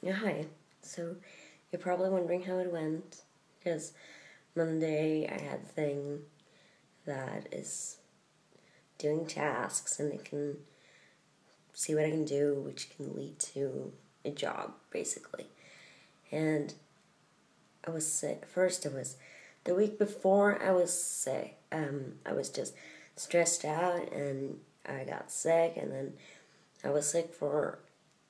Yeah, hi. So, you're probably wondering how it went, because Monday I had a thing that is doing tasks and it can see what I can do, which can lead to a job, basically. And I was sick. First, it was the week before I was sick. I was just stressed out and I got sick, and then I was sick for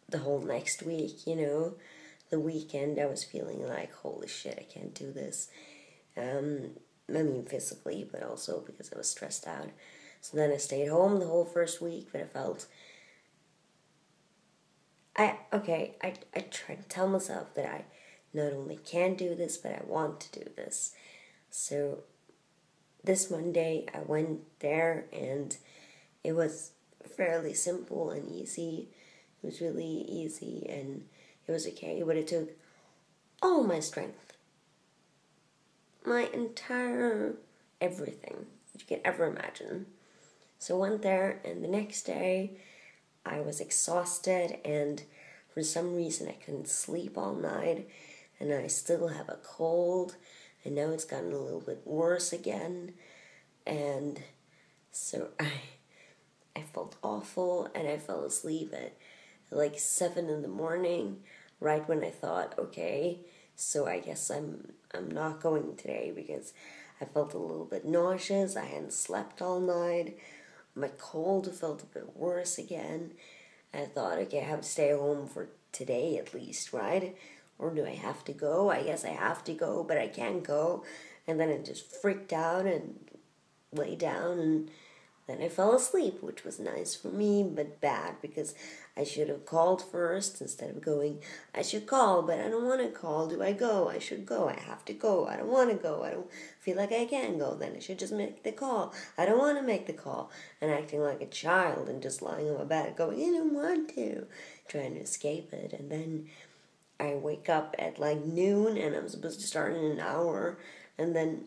the whole next week. The weekend I was feeling like, holy shit, I can't do this. I mean physically, but also because I was stressed out. So then I stayed home the whole first week, but I felt I tried to tell myself that I not only can do this, but I want to do this. So this Monday I went there and it was fairly simple and easy. It was really easy and it was okay, but it took all my strength. My entire everything you can ever imagine. So I went there, and the next day I was exhausted, and for some reason I couldn't sleep all night, and I still have a cold, and now it's gotten a little bit worse again, and so I felt awful, and I fell asleep at like 7 in the morning, right when I thought, okay, so I guess I'm not going today because I felt a little bit nauseous. I hadn't slept all night. My cold felt a bit worse again. I thought, okay, I have to stay home for today at least, right? Or do I have to go? I guess I have to go, but I can't go. And then I just freaked out and lay down, and then I fell asleep, which was nice for me, but bad because I should have called first instead of going. I should call, but I don't want to call. Do I go? I should go. I have to go. I don't want to go. I don't feel like I can go. Then I should just make the call. I don't want to make the call. And acting like a child and just lying on my bed going, I don't want to. Trying to escape it. And then I wake up at like noon and I'm supposed to start in an hour. And then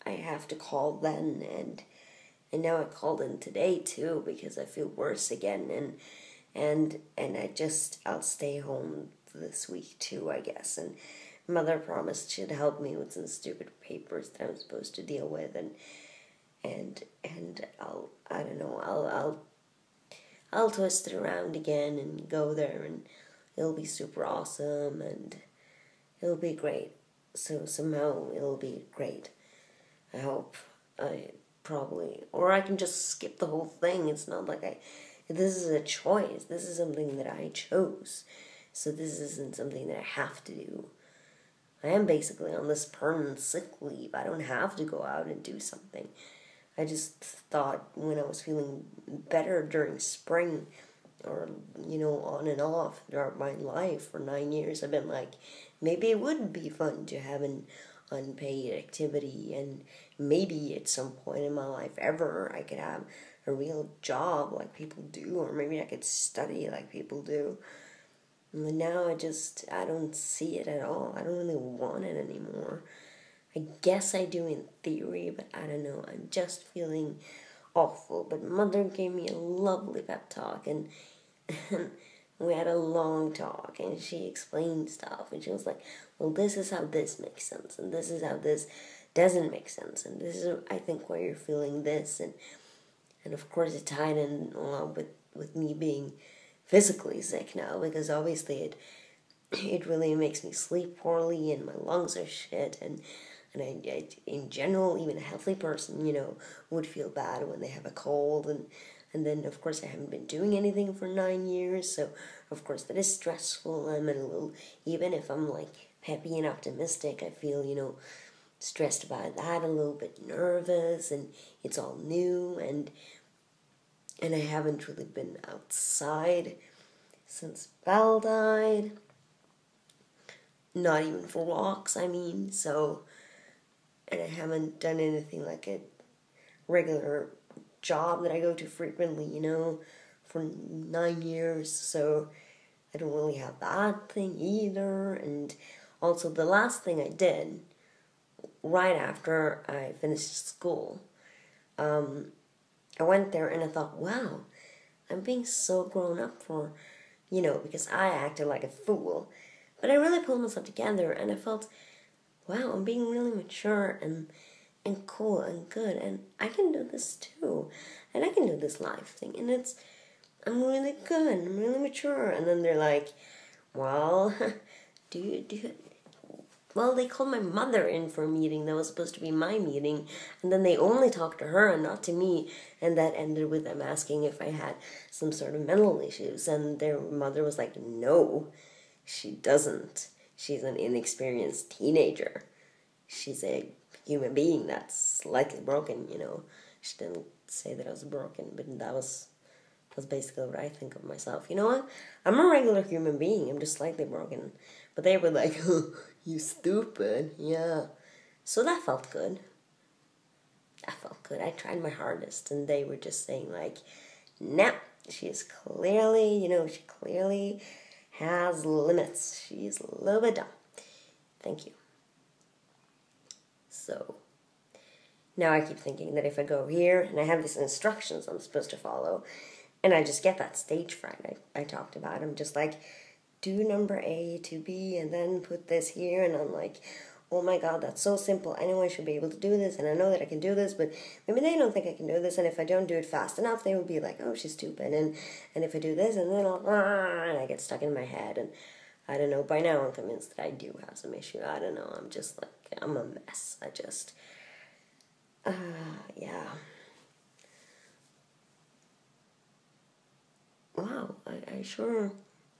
I have to call then, and now I called in today too because I feel worse again, and I'll stay home this week too, I guess. And mother promised she'd help me with some stupid papers that I'm supposed to deal with, and I don't know, I'll twist it around again and go there, and it'll be super awesome and it'll be great. So somehow it'll be great. I hope. I probably, or I can just skip the whole thing. It's not like this is a choice. This is something that I chose. So this isn't something that I have to do. I am basically on this permanent sick leave. I don't have to go out and do something. I just thought when I was feeling better during spring, or on and off throughout my life for 9 years, I've been like, maybe it would be fun to have an unpaid activity, and maybe at some point in my life ever I could have a real job like people do, or maybe I could study like people do. But now I don't see it at all. I don't really want it anymore. I guess I do in theory, but I don't know. I'm just feeling awful. But mother gave me a lovely pep talk, and we had a long talk, and she explained stuff, and she was like, well, this is how this makes sense, and this is how this doesn't make sense, and this is, I think, why you're feeling this, and of course it tied in along with me being physically sick now, because obviously it really makes me sleep poorly, and my lungs are shit, and I in general, even a healthy person, would feel bad when they have a cold, and then, of course, I haven't been doing anything for 9 years, so, of course, that is stressful. I'm in a little, even if I'm, like, happy and optimistic, I feel, stressed about that, a little bit nervous, and it's all new, and I haven't really been outside since Belle died. Not even for walks, I mean, so, and I haven't done anything like a regular job that I go to frequently, for 9 years, so I don't really have that thing either. And also the last thing I did right after I finished school, I went there and I thought, wow, I'm being so grown up for, because I acted like a fool But I really pulled myself together, and I felt, wow, I'm being really mature and cool and good, and I can do this too, and I can do this life thing, and I'm really good, I'm really mature. And then they're like, well, well, they called my mother in for a meeting that was supposed to be my meeting, and then they only talked to her and not to me, and that ended with them asking if I had some sort of mental issues, and their mother was like, no, she doesn't. She's an inexperienced teenager. She's a human being that's slightly broken, you know. She didn't say that I was broken, but that's basically what I think of myself. You know what? I'm a regular human being. I'm just slightly broken. But they were like, oh, you stupid. Yeah. So that felt good. That felt good. I tried my hardest, and they were just saying like, nah, she clearly has limits. She's a little bit dumb. Thank you. So now I keep thinking that if I go here and I have these instructions I'm supposed to follow, and I just get that stage fright I talked about. I'm just like, do number A to B and then put this here, and I'm like, oh my god, that's so simple. Anyone should be able to do this, and I know that I can do this, but maybe they don't think I can do this, and if I don't do it fast enough, they will be like, oh, she's stupid, and if I do this, and then and I get stuck in my head, and I don't know, by now I'm convinced that I do have some issue. I don't know, I'm just like, I'm a mess. Yeah. Wow, I sure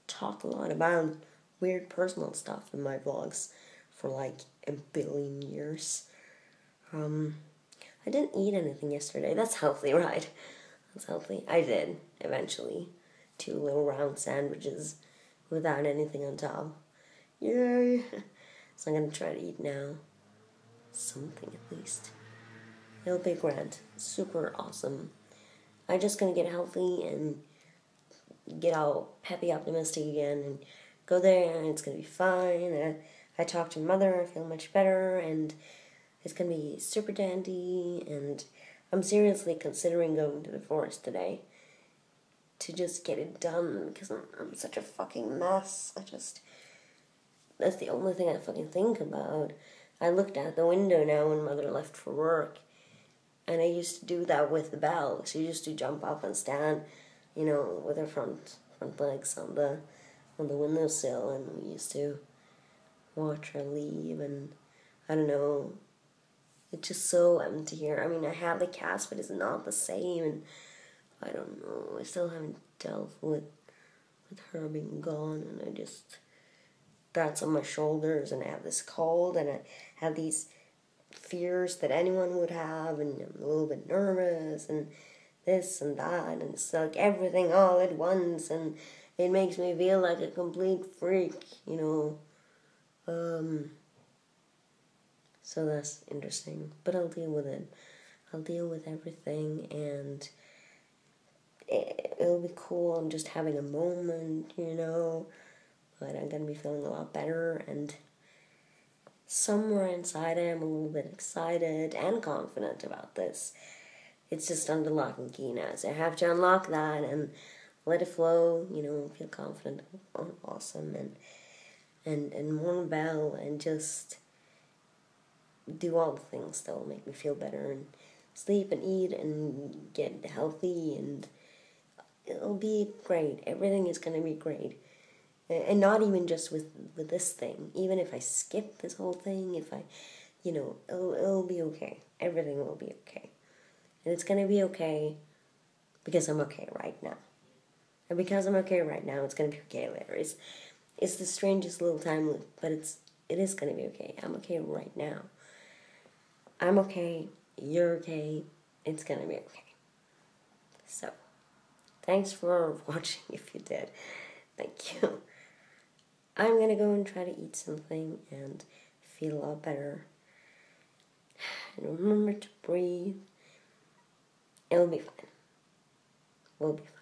talk a lot about weird personal stuff in my vlogs for like a billion years. I didn't eat anything yesterday. That's healthy, right? That's healthy. I did, eventually. 2 little round sandwiches without anything on top. Yay! So I'm gonna try to eat now. Something at least. It'll be grand. Super awesome. I'm just gonna get healthy and get all peppy optimistic again and go there, and it's gonna be fine. I talked to mother, I feel much better, and it's gonna be super dandy, and I'm seriously considering going to the forest today to just get it done, because I'm such a fucking mess. That's the only thing I fucking think about. I looked out the window now when mother left for work, and I used to do that with the bell. She used to jump up and stand, you know, with her front legs on the windowsill, and we used to watch her leave, and I don't know, it's just so empty here. I mean, I have the cats, but it's not the same, and I don't know, I still haven't dealt with her being gone, and that's on my shoulders, and I have this cold, and I have these fears that anyone would have, and I'm a little bit nervous, and this and that, and it's like everything all at once, and it makes me feel like a complete freak, you know. So that's interesting, but I'll deal with it. I'll deal with everything, and it'll be cool. I'm just having a moment, you know, but I'm gonna be feeling a lot better, and somewhere inside I am a little bit excited and confident about this. It's just under lock and key now, so I have to unlock that and let it flow, you know, feel confident, awesome, and more bell, and just do all the things that will make me feel better, and sleep and eat and get healthy, and it'll be great. Everything is going to be great. And not even just with this thing. Even if I skip this whole thing, if I, you know, it'll be okay. Everything will be okay. And it's going to be okay because I'm okay right now. And because I'm okay right now, it's going to be okay later. It's the strangest little time loop, but it is going to be okay. I'm okay right now. I'm okay. You're okay. It's going to be okay. So, thanks for watching if you did. Thank you. I'm going to go and try to eat something and feel a lot better. And remember to breathe. It'll be fine. We'll be fine.